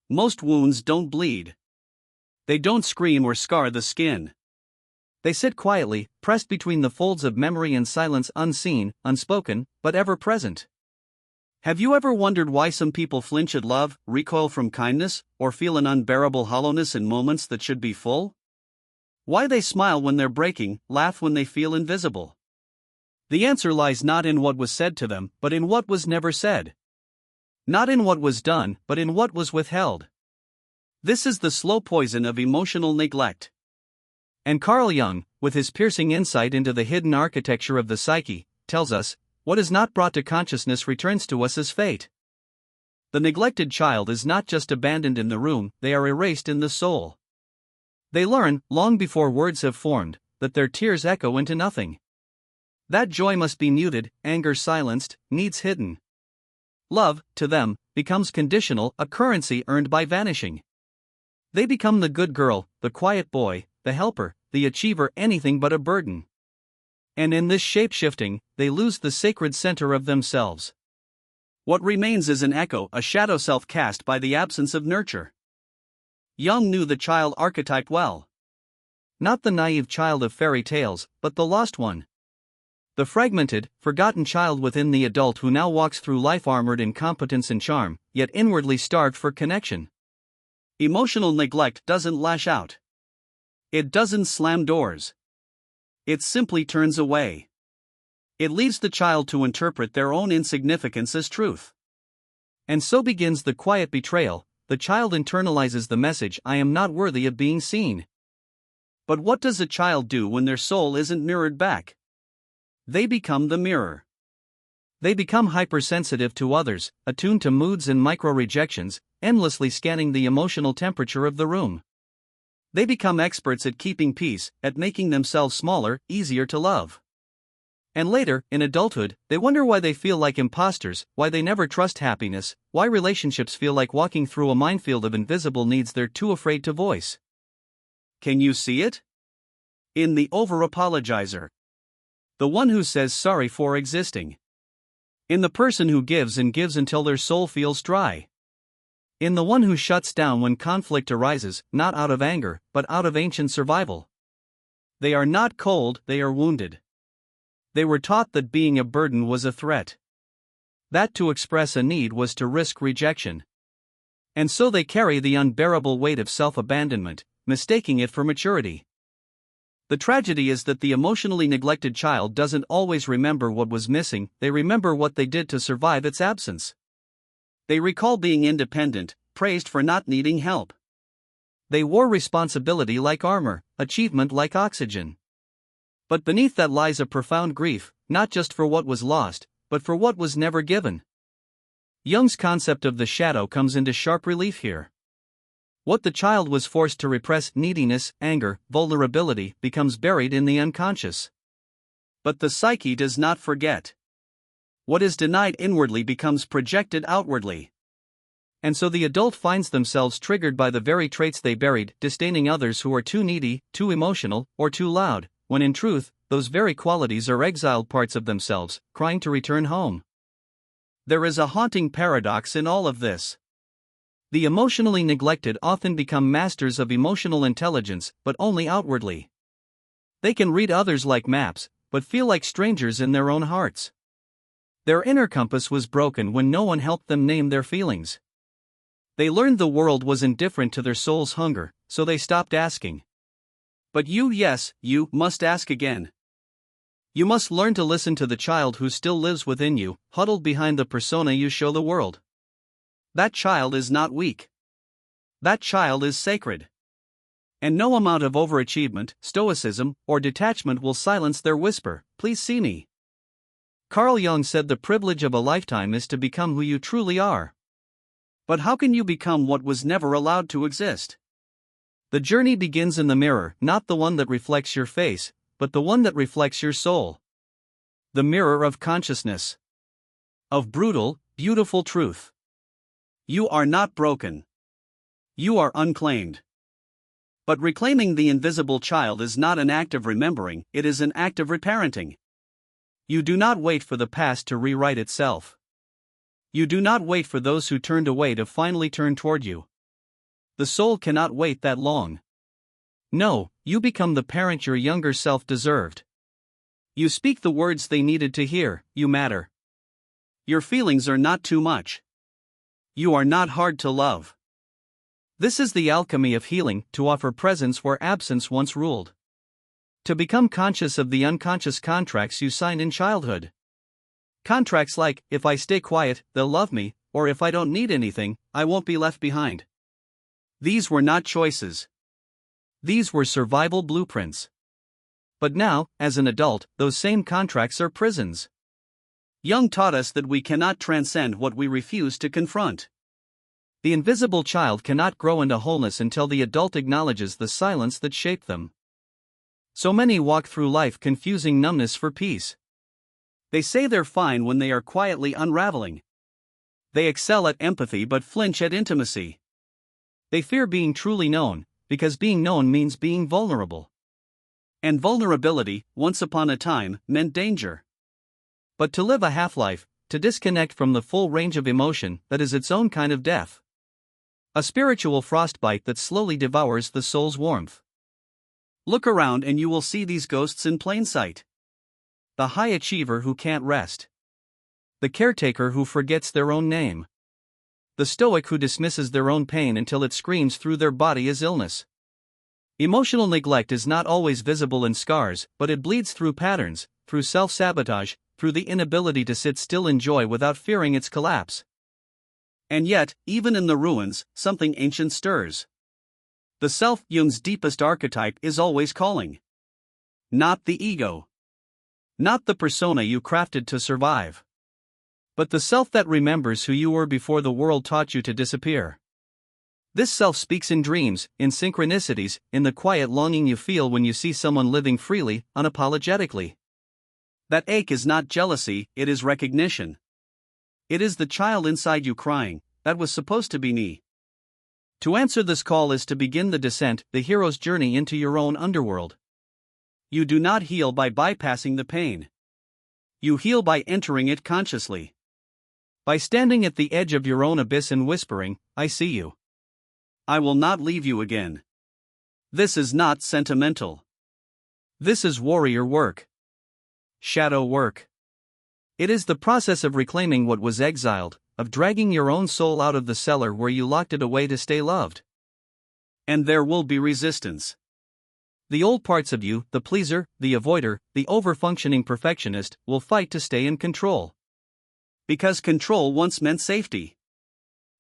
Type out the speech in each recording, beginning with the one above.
Most wounds don't bleed. They don't scream or scar the skin. They sit quietly, pressed between the folds of memory and silence, unseen, unspoken, but ever present. Have you ever wondered why some people flinch at love, recoil from kindness, or feel an unbearable hollowness in moments that should be full? Why they smile when they're breaking, laugh when they feel invisible? The answer lies not in what was said to them, but in what was never said. Not in what was done, but in what was withheld. This is the slow poison of emotional neglect. And Carl Jung, with his piercing insight into the hidden architecture of the psyche, tells us, what is not brought to consciousness returns to us as fate. The neglected child is not just abandoned in the room, they are erased in the soul. They learn, long before words have formed, that their tears echo into nothing. That joy must be muted, anger silenced, needs hidden. Love, to them, becomes conditional, a currency earned by vanishing. They become the good girl, the quiet boy, the helper, the achiever, anything but a burden. And in this shape-shifting, they lose the sacred center of themselves. What remains is an echo, a shadow self cast by the absence of nurture. Jung knew the child archetype well. Not the naive child of fairy tales, but the lost one. The fragmented, forgotten child within the adult who now walks through life armored in competence and charm, yet inwardly starved for connection. Emotional neglect doesn't lash out. It doesn't slam doors. It simply turns away. It leaves the child to interpret their own insignificance as truth. And so begins the quiet betrayal. The child internalizes the message, I am not worthy of being seen. But what does a child do when their soul isn't mirrored back? They become the mirror. They become hypersensitive to others, attuned to moods and micro-rejections, endlessly scanning the emotional temperature of the room. They become experts at keeping peace, at making themselves smaller, easier to love. And later, in adulthood, they wonder why they feel like imposters, why they never trust happiness, why relationships feel like walking through a minefield of invisible needs they're too afraid to voice. Can you see it? In the over-apologizer. The one who says sorry for existing. In the person who gives and gives until their soul feels dry. In the one who shuts down when conflict arises, not out of anger, but out of ancient survival. They are not cold, they are wounded. They were taught that being a burden was a threat. That to express a need was to risk rejection. And so they carry the unbearable weight of self-abandonment, mistaking it for maturity. The tragedy is that the emotionally neglected child doesn't always remember what was missing, they remember what they did to survive its absence. They recall being independent, praised for not needing help. They wore responsibility like armor, achievement like oxygen. But beneath that lies a profound grief, not just for what was lost, but for what was never given. Jung's concept of the shadow comes into sharp relief here. What the child was forced to repress, neediness, anger, vulnerability, becomes buried in the unconscious. But the psyche does not forget. What is denied inwardly becomes projected outwardly. And so the adult finds themselves triggered by the very traits they buried, disdaining others who are too needy, too emotional, or too loud, when in truth, those very qualities are exiled parts of themselves, crying to return home. There is a haunting paradox in all of this. The emotionally neglected often become masters of emotional intelligence, but only outwardly. They can read others like maps, but feel like strangers in their own hearts. Their inner compass was broken when no one helped them name their feelings. They learned the world was indifferent to their soul's hunger, so they stopped asking. But you, yes, you must ask again. You must learn to listen to the child who still lives within you, huddled behind the persona you show the world. That child is not weak. That child is sacred. And no amount of overachievement, stoicism, or detachment will silence their whisper, please see me. Carl Jung said the privilege of a lifetime is to become who you truly are. But how can you become what was never allowed to exist? The journey begins in the mirror, not the one that reflects your face, but the one that reflects your soul. The mirror of consciousness. Of brutal, beautiful truth. You are not broken. You are unclaimed. But reclaiming the invisible child is not an act of remembering, it is an act of reparenting. You do not wait for the past to rewrite itself. You do not wait for those who turned away to finally turn toward you. the soul cannot wait that long. No, you become the parent your younger self deserved. You speak the words they needed to hear, you matter. Your feelings are not too much. You are not hard to love. This is the alchemy of healing, to offer presence where absence once ruled. To become conscious of the unconscious contracts you signed in childhood. Contracts like, if I stay quiet, they'll love me, or if I don't need anything, I won't be left behind. These were not choices. These were survival blueprints. But now, as an adult, those same contracts are prisons. Jung taught us that we cannot transcend what we refuse to confront. The invisible child cannot grow into wholeness until the adult acknowledges the silence that shaped them. So many walk through life confusing numbness for peace. They say they're fine when they are quietly unraveling. They excel at empathy but flinch at intimacy. They fear being truly known, because being known means being vulnerable. And vulnerability, once upon a time, meant danger. But to live a half-life, to disconnect from the full range of emotion, that is its own kind of death. A spiritual frostbite that slowly devours the soul's warmth. Look around and you will see these ghosts in plain sight. The high achiever who can't rest. The caretaker who forgets their own name. The stoic who dismisses their own pain until it screams through their body as illness. Emotional neglect is not always visible in scars, but it bleeds through patterns, through self-sabotage, through the inability to sit still in joy without fearing its collapse. And yet, even in the ruins, something ancient stirs. The self, Jung's deepest archetype, is always calling. Not the ego. Not the persona you crafted to survive. But the self that remembers who you were before the world taught you to disappear. This self speaks in dreams, in synchronicities, in the quiet longing you feel when you see someone living freely, unapologetically. That ache is not jealousy, it is recognition. It is the child inside you crying, that was supposed to be me. To answer this call is to begin the descent, the hero's journey into your own underworld. You do not heal by bypassing the pain. You heal by entering it consciously. By standing at the edge of your own abyss and whispering, I see you. I will not leave you again. This is not sentimental. This is warrior work. Shadow work. It is the process of reclaiming what was exiled, of dragging your own soul out of the cellar where you locked it away to stay loved. And there will be resistance. The old parts of you, the pleaser, the avoider, the over-functioning perfectionist, will fight to stay in control. Because control once meant safety.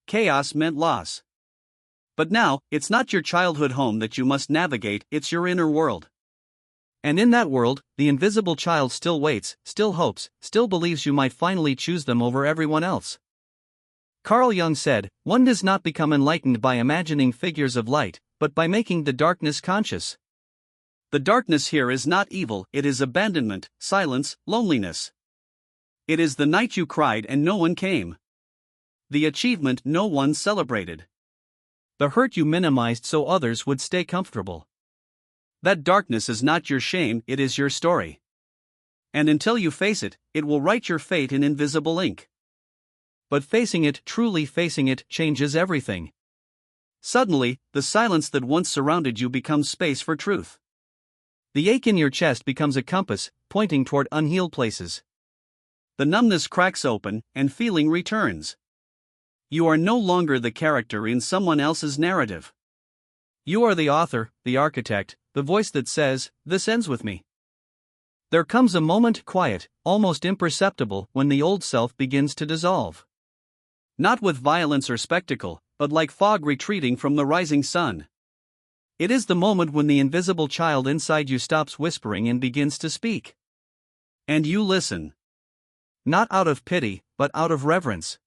Chaos meant loss. But now, it's not your childhood home that you must navigate, it's your inner world. And in that world, the invisible child still waits, still hopes, still believes you might finally choose them over everyone else. Carl Jung said, one does not become enlightened by imagining figures of light, but by making the darkness conscious. The darkness here is not evil, it is abandonment, silence, loneliness. It is the night you cried and no one came. The achievement no one celebrated. The hurt you minimized so others would stay comfortable. That darkness is not your shame, it is your story. And until you face it, it will write your fate in invisible ink. But facing it, truly facing it, changes everything. Suddenly, the silence that once surrounded you becomes space for truth. The ache in your chest becomes a compass, pointing toward unhealed places. The numbness cracks open, and feeling returns. You are no longer the character in someone else's narrative. You are the author, the architect, the voice that says, this ends with me. There comes a moment, quiet, almost imperceptible, when the old self begins to dissolve. Not with violence or spectacle, but like fog retreating from the rising sun. It is the moment when the invisible child inside you stops whispering and begins to speak. And you listen. Not out of pity, but out of reverence.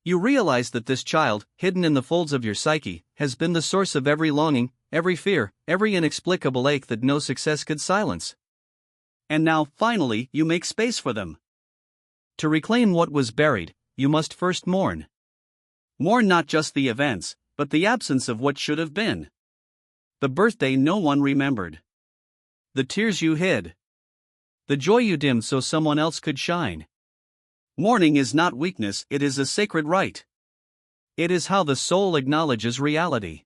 You realize that this child, hidden in the folds of your psyche, has been the source of every longing, every fear, every inexplicable ache that no success could silence. And now, finally, you make space for them. To reclaim what was buried, you must first mourn. Mourn not just the events, but the absence of what should have been. The birthday no one remembered. The tears you hid. The joy you dimmed so someone else could shine. Mourning is not weakness, it is a sacred right. It is how the soul acknowledges reality.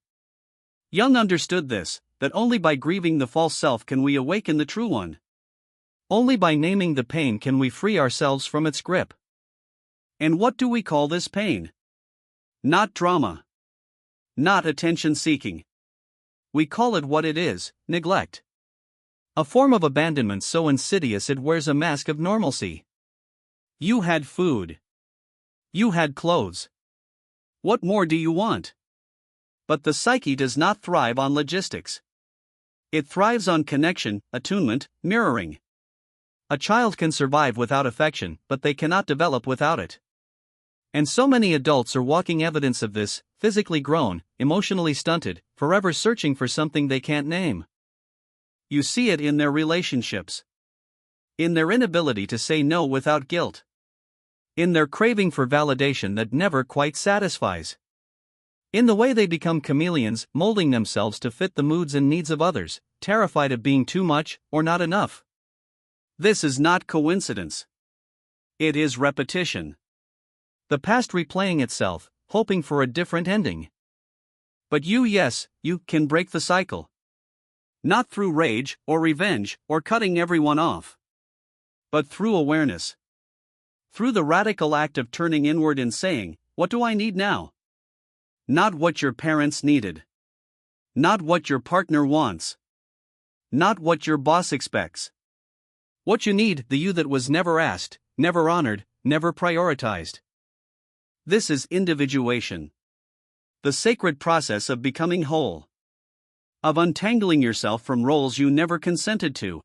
Jung understood this, that only by grieving the false self can we awaken the true one. Only by naming the pain can we free ourselves from its grip. And what do we call this pain? Not drama. Not attention-seeking. We call it what it is: neglect. A form of abandonment so insidious it wears a mask of normalcy. You had food. You had clothes. What more do you want? But the psyche does not thrive on logistics. It thrives on connection, attunement, mirroring. A child can survive without affection, but they cannot develop without it. And so many adults are walking evidence of this, physically grown, emotionally stunted, forever searching for something they can't name. You see it in their relationships. In their inability to say no without guilt. In their craving for validation that never quite satisfies. In the way they become chameleons, molding themselves to fit the moods and needs of others, terrified of being too much or not enough. This is not coincidence. It is repetition. The past replaying itself, hoping for a different ending. But you can break the cycle. Not through rage, or revenge, or cutting everyone off. But through awareness. Through the radical act of turning inward and saying, "What do I need now?" Not what your parents needed. Not what your partner wants. Not what your boss expects. What you need, the you that was never asked, never honored, never prioritized. This is individuation. The sacred process of becoming whole. Of untangling yourself from roles you never consented to.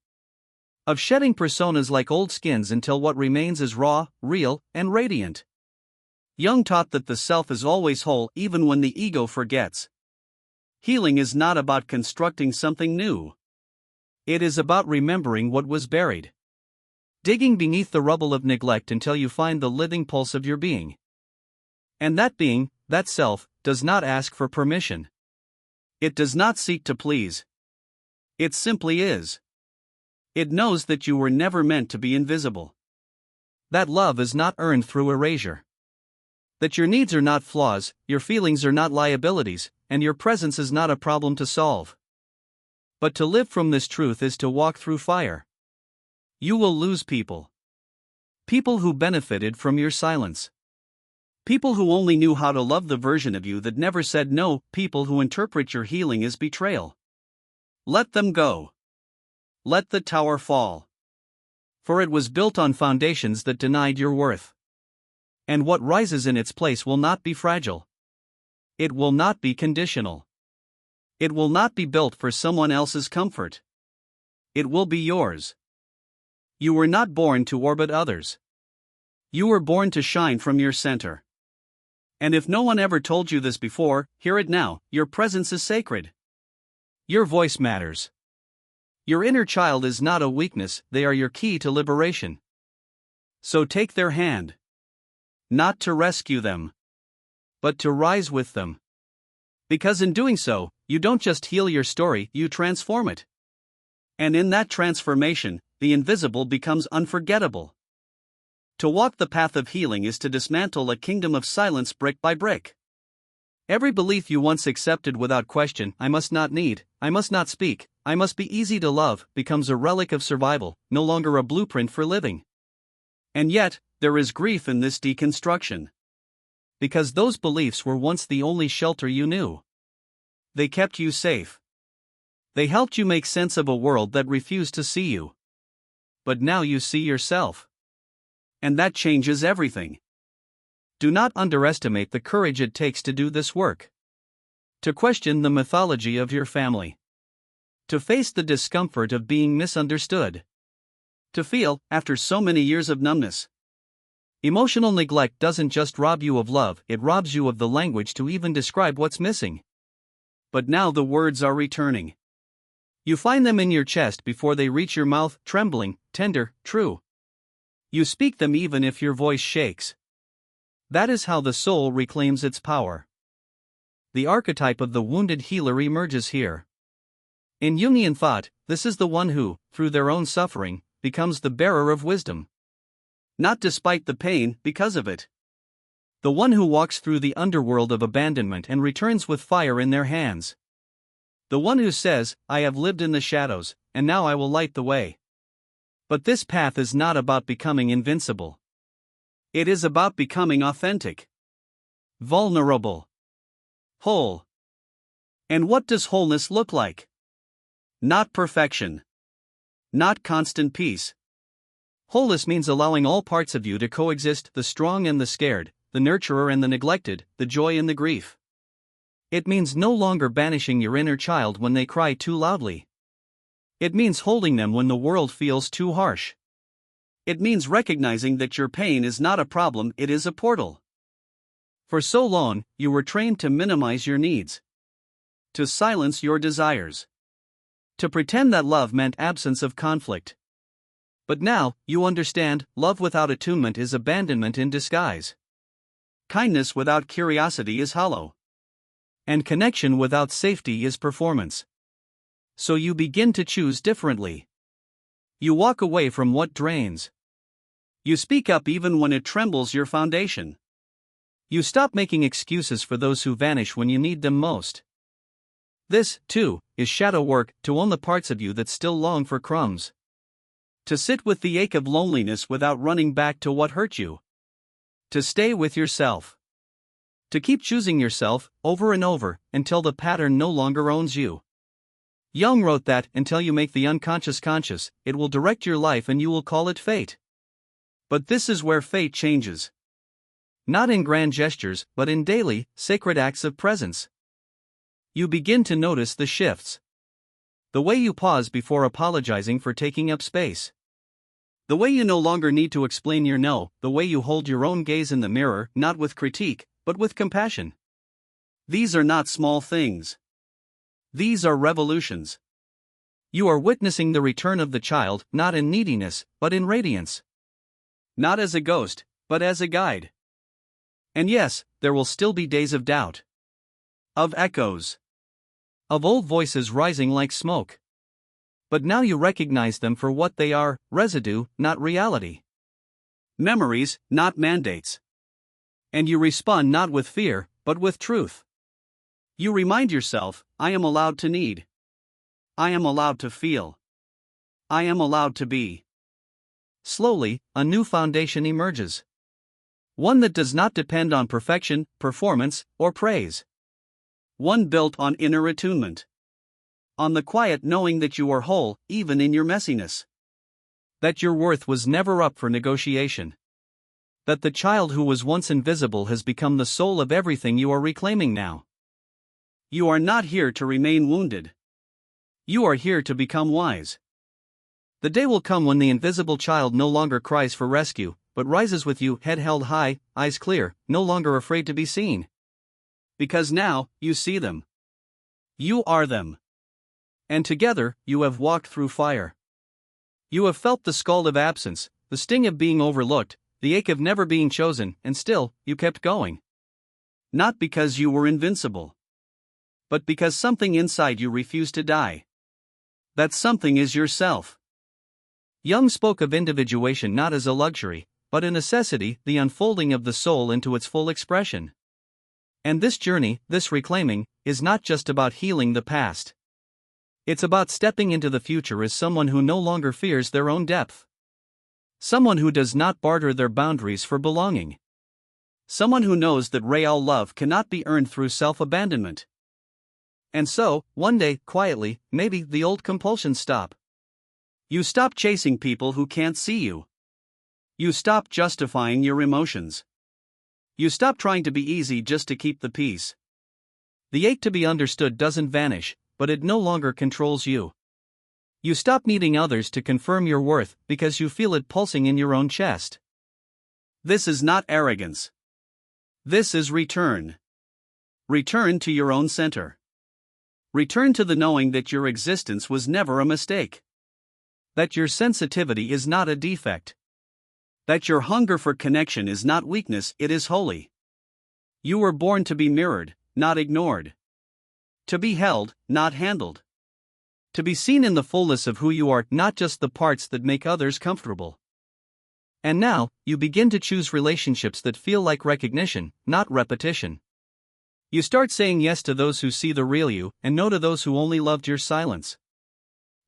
Of shedding personas like old skins until what remains is raw, real, and radiant. Jung taught that the self is always whole even when the ego forgets. Healing is not about constructing something new. It is about remembering what was buried. Digging beneath the rubble of neglect until you find the living pulse of your being. And that being, that self, does not ask for permission. It does not seek to please. It simply is. It knows that you were never meant to be invisible. That love is not earned through erasure. That your needs are not flaws, your feelings are not liabilities, and your presence is not a problem to solve. But to live from this truth is to walk through fire. You will lose people. People who benefited from your silence. People who only knew how to love the version of you that never said no, people who interpret your healing as betrayal. Let them go. Let the tower fall. For it was built on foundations that denied your worth. And what rises in its place will not be fragile. It will not be conditional. It will not be built for someone else's comfort. It will be yours. You were not born to orbit others. You were born to shine from your center. And if no one ever told you this before, hear it now: your presence is sacred. Your voice matters. Your inner child is not a weakness, they are your key to liberation. So take their hand. Not to rescue them, but to rise with them. Because in doing so, you don't just heal your story, you transform it. And in that transformation, the invisible becomes unforgettable. To walk the path of healing is to dismantle a kingdom of silence brick by brick. Every belief you once accepted without question, I must not need, I must not speak, I must be easy to love, becomes a relic of survival, no longer a blueprint for living. And yet, there is grief in this deconstruction. Because those beliefs were once the only shelter you knew. They kept you safe. They helped you make sense of a world that refused to see you. But now you see yourself. And that changes everything. Do not underestimate the courage it takes to do this work. To question the mythology of your family. To face the discomfort of being misunderstood. To feel, after so many years of numbness. Emotional neglect doesn't just rob you of love, it robs you of the language to even describe what's missing. But now the words are returning. You find them in your chest before they reach your mouth, trembling, tender, true. You speak them even if your voice shakes. That is how the soul reclaims its power. The archetype of the wounded healer emerges here. In Jungian thought, this is the one who, through their own suffering, becomes the bearer of wisdom. Not despite the pain, because of it. The one who walks through the underworld of abandonment and returns with fire in their hands. The one who says, I have lived in the shadows, and now I will light the way. But this path is not about becoming invincible. It is about becoming authentic, vulnerable, whole. And what does wholeness look like? Not perfection. Not constant peace. Wholeness means allowing all parts of you to coexist, the strong and the scared, the nurturer and the neglected, the joy and the grief. It means no longer banishing your inner child when they cry too loudly. It means holding them when the world feels too harsh. It means recognizing that your pain is not a problem, it is a portal. For so long, you were trained to minimize your needs, to silence your desires, to pretend that love meant absence of conflict. But now, you understand, love without attunement is abandonment in disguise. Kindness without curiosity is hollow. And connection without safety is performance. So you begin to choose differently. You walk away from what drains. You speak up even when it trembles your foundation. You stop making excuses for those who vanish when you need them most. This, too, is shadow work, to own the parts of you that still long for crumbs. To sit with the ache of loneliness without running back to what hurt you. To stay with yourself. To keep choosing yourself, over and over, until the pattern no longer owns you. Jung wrote that, until you make the unconscious conscious, it will direct your life and you will call it fate. But this is where fate changes. Not in grand gestures, but in daily, sacred acts of presence. You begin to notice the shifts. The way you pause before apologizing for taking up space. The way you no longer need to explain your no, the way you hold your own gaze in the mirror, not with critique, but with compassion. These are not small things. These are revolutions. You are witnessing the return of the child, not in neediness, but in radiance. Not as a ghost, but as a guide. And yes, there will still be days of doubt. Of echoes. Of old voices rising like smoke. But now you recognize them for what they are, residue, not reality. Memories, not mandates. And you respond not with fear, but with truth. You remind yourself, I am allowed to need. I am allowed to feel. I am allowed to be. Slowly, a new foundation emerges. One that does not depend on perfection, performance, or praise. One built on inner attunement. On the quiet knowing that you are whole, even in your messiness. That your worth was never up for negotiation. That the child who was once invisible has become the soul of everything you are reclaiming now. You are not here to remain wounded. You are here to become wise. The day will come when the invisible child no longer cries for rescue, but rises with you, head held high, eyes clear, no longer afraid to be seen. Because now, you see them. You are them. And together, you have walked through fire. You have felt the scald of absence, the sting of being overlooked, the ache of never being chosen, and still, you kept going. Not because you were invincible. But because something inside you refused to die. That something is yourself. Jung spoke of individuation not as a luxury, but a necessity, the unfolding of the soul into its full expression. And this journey, this reclaiming, is not just about healing the past. It's about stepping into the future as someone who no longer fears their own depth. Someone who does not barter their boundaries for belonging. Someone who knows that real love cannot be earned through self-abandonment. And so, one day, quietly, maybe the old compulsions stop. You stop chasing people who can't see you. You stop justifying your emotions. You stop trying to be easy just to keep the peace. The ache to be understood doesn't vanish, but it no longer controls you. You stop needing others to confirm your worth because you feel it pulsing in your own chest. This is not arrogance. This is return. Return to your own center. Return to the knowing that your existence was never a mistake. That your sensitivity is not a defect. That your hunger for connection is not weakness, it is holy. You were born to be mirrored, not ignored. To be held, not handled. To be seen in the fullness of who you are, not just the parts that make others comfortable. And now, you begin to choose relationships that feel like recognition, not repetition. You start saying yes to those who see the real you, and no to those who only loved your silence.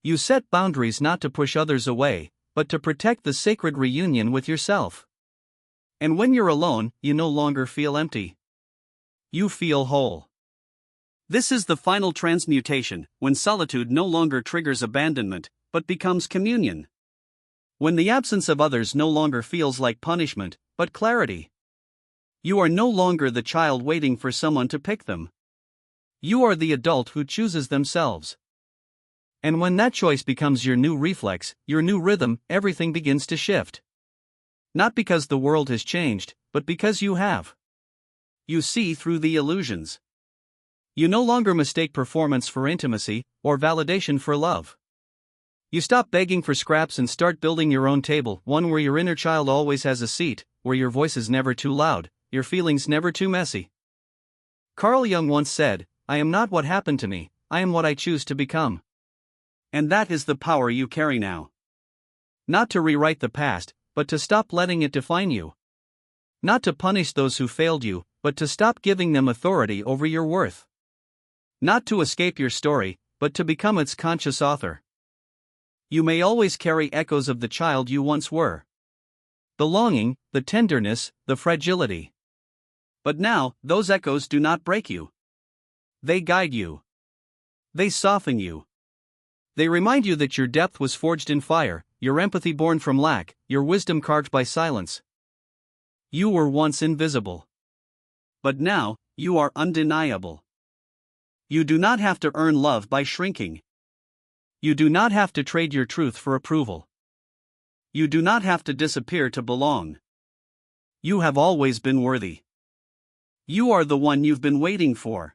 You set boundaries not to push others away, but to protect the sacred reunion with yourself. And when you're alone, you no longer feel empty. You feel whole. This is the final transmutation, when solitude no longer triggers abandonment, but becomes communion. When the absence of others no longer feels like punishment, but clarity. You are no longer the child waiting for someone to pick them. You are the adult who chooses themselves. And when that choice becomes your new reflex, your new rhythm, everything begins to shift. Not because the world has changed, but because you have. You see through the illusions. You no longer mistake performance for intimacy, or validation for love. You stop begging for scraps and start building your own table, one where your inner child always has a seat, where your voice is never too loud, your feelings never too messy. Carl Jung once said, "I am not what happened to me, I am what I choose to become." And that is the power you carry now. Not to rewrite the past, but to stop letting it define you. Not to punish those who failed you, but to stop giving them authority over your worth. Not to escape your story, but to become its conscious author. You may always carry echoes of the child you once were. The longing, the tenderness, the fragility. But now, those echoes do not break you. They guide you. They soften you. They remind you that your depth was forged in fire, your empathy born from lack, your wisdom carved by silence. You were once invisible. But now, you are undeniable. You do not have to earn love by shrinking. You do not have to trade your truth for approval. You do not have to disappear to belong. You have always been worthy. You are the one you've been waiting for.